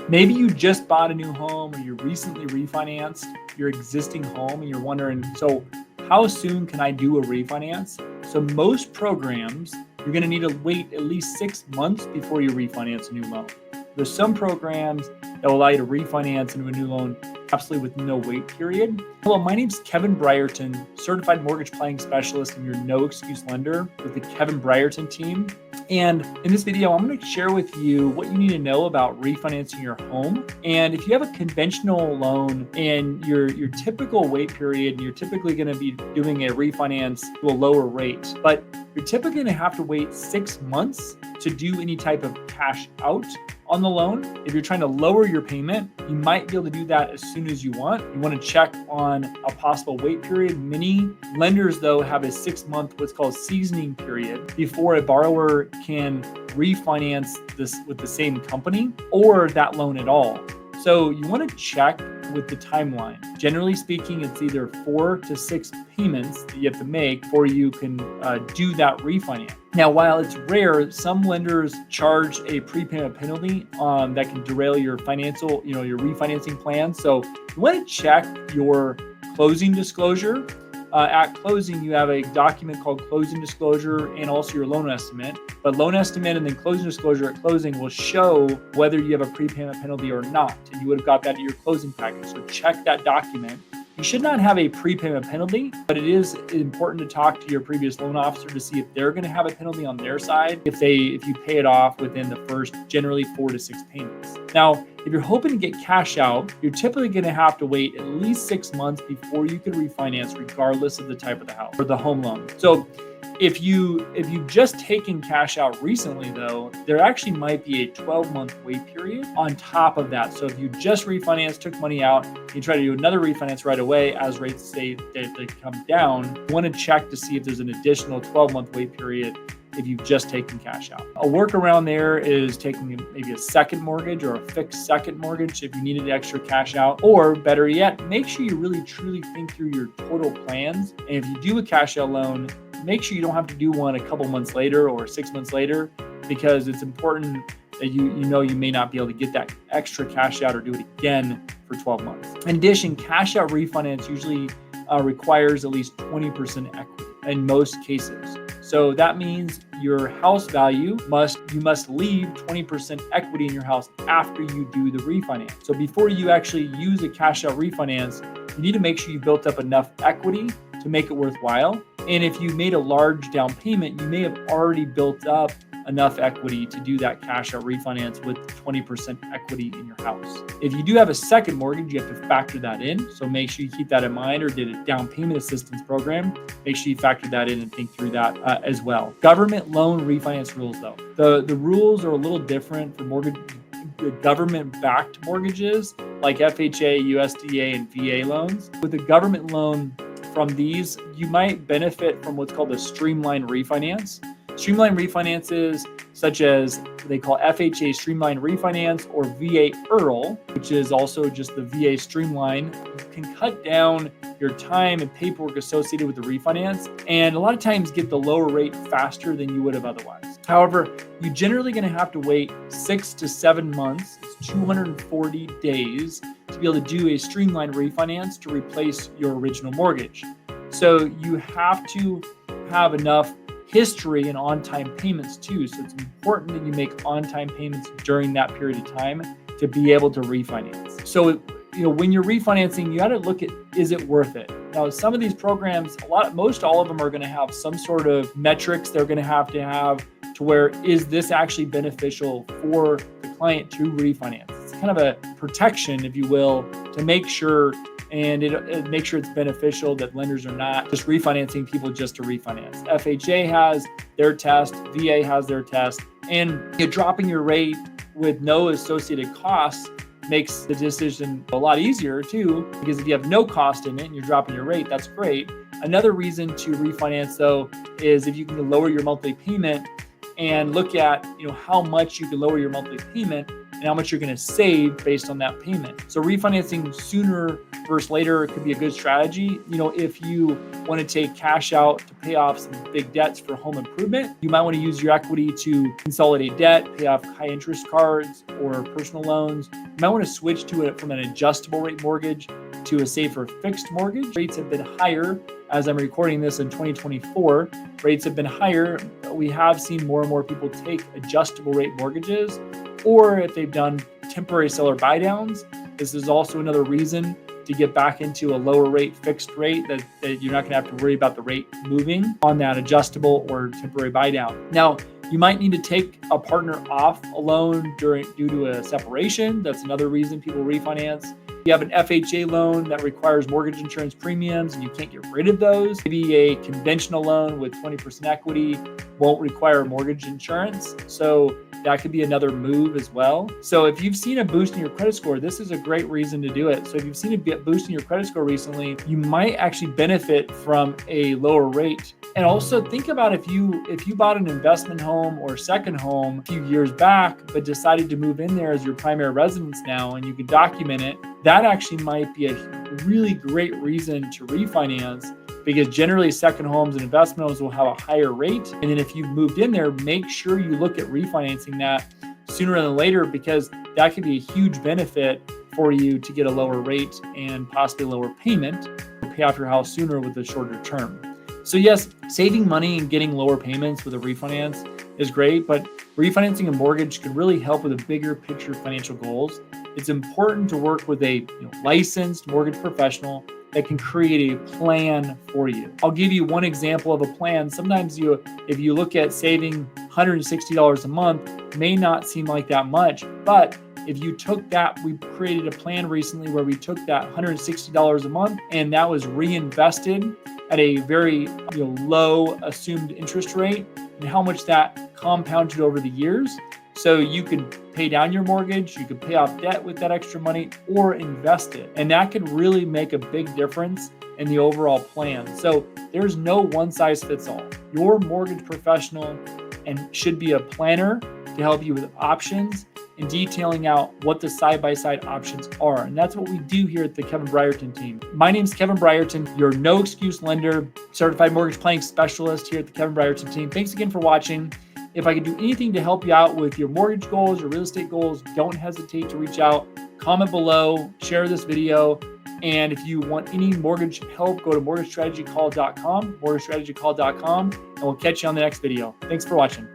Maybe you just bought a new home or you recently refinanced your existing home and you're wondering, so how soon can I do a refinance? So most programs, you're going to need to wait at least 6 months before you refinance a new loan. There's some programs that will allow you to refinance into a new loan absolutely with no wait period. Hello, my name's Kevin Brierton, certified mortgage planning specialist and your no excuse lender with the Kevin Brierton team. And in this video, I'm going to share with you what you need to know about refinancing your home. And if you have a conventional loan and your typical wait period, you're typically going to be doing a refinance to a lower rate, but you're typically going to have to wait 6 months to do any type of cash out on the loan. If you're trying to lower your payment, you might be able to do that as soon as you want. You want to check on a possible wait period. Many lenders, though, have a 6-month, what's called seasoning period, before a borrower can refinance this with the same company or that loan at all. So you want to check with the timeline. Generally speaking, it's either 4 to 6 payments that you have to make before you can do that refinance. Now, while it's rare, some lenders charge a prepayment penalty that can derail your your refinancing plan. So you want to check your closing disclosure. At closing, you have a document called closing disclosure and also your loan estimate. But loan estimate and then closing disclosure at closing will show whether you have a prepayment penalty or not. And you would have got that in your closing package. So check that document. You should not have a prepayment penalty, but it is important to talk to your previous loan officer to see if they're going to have a penalty on their side if you pay it off within the first generally 4 to 6 payments. Now, if you're hoping to get cash out, you're typically going to have to wait at least 6 months before you can refinance, regardless of the type of the house or the home loan. So if you've just taken cash out recently, though, there actually might be a 12-month wait period on top of that. So if you just refinanced, took money out, you try to do another refinance right away as rates stay they come down, you want to check to see if there's an additional 12-month wait period if you've just taken cash out. A workaround there is taking maybe a second mortgage or a fixed second mortgage if you needed extra cash out, or better yet, make sure you really truly think through your total plans. And if you do a cash out loan, make sure you don't have to do one a couple months later or 6 months later, because it's important that you may not be able to get that extra cash out or do it again for 12 months. In addition, cash out refinance usually requires at least 20% equity in most cases. So that means your house value you must leave 20% equity in your house after you do the refinance. So before you actually use a cash out refinance, you need to make sure you built up enough equity to make it worthwhile. And if you made a large down payment, you may have already built up enough equity to do that cash out refinance with 20% equity in your house. If you do have a second mortgage, you have to factor that in. So make sure you keep that in mind, or did a down payment assistance program, make sure you factor that in and think through that as well. Government loan refinance rules, though. The rules are a little different for government-backed mortgages like FHA, USDA, and VA loans. With a government loan from these, you might benefit from what's called a Streamline Refinance. Streamline refinances, such as they call FHA Streamline Refinance or VA EARL, which is also just the VA Streamline, can cut down your time and paperwork associated with the refinance, and a lot of times get the lower rate faster than you would have otherwise. However, you're generally going to have to wait 6 to 7 months, it's 240 days, to be able to do a Streamline refinance to replace your original mortgage. So you have to have enough history and on-time payments too. So it's important that you make on-time payments during that period of time to be able to refinance. So, when you're refinancing, you got to look at, is it worth it? Now, some of these programs, most all of them are going to have some sort of metrics they're going to have to where, is this actually beneficial for the client to refinance? It's kind of a protection, if you will, to make sure it makes sure it's beneficial, that lenders are not just refinancing people just to refinance. FHA has their test, VA has their test, and dropping your rate with no associated costs makes the decision a lot easier too, because if you have no cost in it and you're dropping your rate, that's great. Another reason to refinance, though, is if you can lower your monthly payment and look at how much you can lower your monthly payment and how much you're going to save based on that payment. So refinancing sooner versus later could be a good strategy. If you want to take cash out to pay off some big debts for home improvement, you might want to use your equity to consolidate debt, pay off high interest cards or personal loans. You might want to switch to it from an adjustable rate mortgage to a safer fixed mortgage. Rates have been higher. As I'm recording this in 2024, rates have been higher. We have seen more and more people take adjustable rate mortgages, or if they've done temporary seller buy downs, this is also another reason to get back into a lower rate fixed rate that you're not going to have to worry about the rate moving on that adjustable or temporary buy down. Now, you might need to take a partner off a loan due to a separation. That's another reason people refinance. You have an FHA loan that requires mortgage insurance premiums and you can't get rid of those. Maybe a conventional loan with 20% equity won't require mortgage insurance. So that could be another move as well. So if you've seen a boost in your credit score, this is a great reason to do it. So if you've seen a boost in your credit score recently, you might actually benefit from a lower rate. And also think about if you bought an investment home or second home a few years back, but decided to move in there as your primary residence now, and you can document it, that actually might be a really great reason to refinance, because generally second homes and investment homes will have a higher rate. And then if you've moved in there, make sure you look at refinancing that sooner than later, because that could be a huge benefit for you to get a lower rate and possibly a lower payment to pay off your house sooner with a shorter term. So yes, saving money and getting lower payments with a refinance is great, but refinancing a mortgage could really help with a bigger picture financial goals. It's important to work with a licensed mortgage professional that can create a plan for you. I'll give you one example of a plan. Sometimes if you look at saving $160 a month, may not seem like that much, but if you took that, we created a plan recently where we took that $160 a month and that was reinvested at a very low assumed interest rate, and how much that compounded over the years. So you could pay down your mortgage, you could pay off debt with that extra money, or invest it. And that could really make a big difference in the overall plan. So there's no one size fits all. Your mortgage professional and should be a planner to help you with options and detailing out what the side-by-side options are. And that's what we do here at the Kevin Brierton team. My name is Kevin Brierton, your no excuse lender, certified mortgage planning specialist here at the Kevin Brierton team. Thanks again for watching. If I can do anything to help you out with your mortgage goals, your real estate goals, don't hesitate to reach out, comment below, share this video. And if you want any mortgage help, go to mortgagestrategycall.com, and we'll catch you on the next video. Thanks for watching.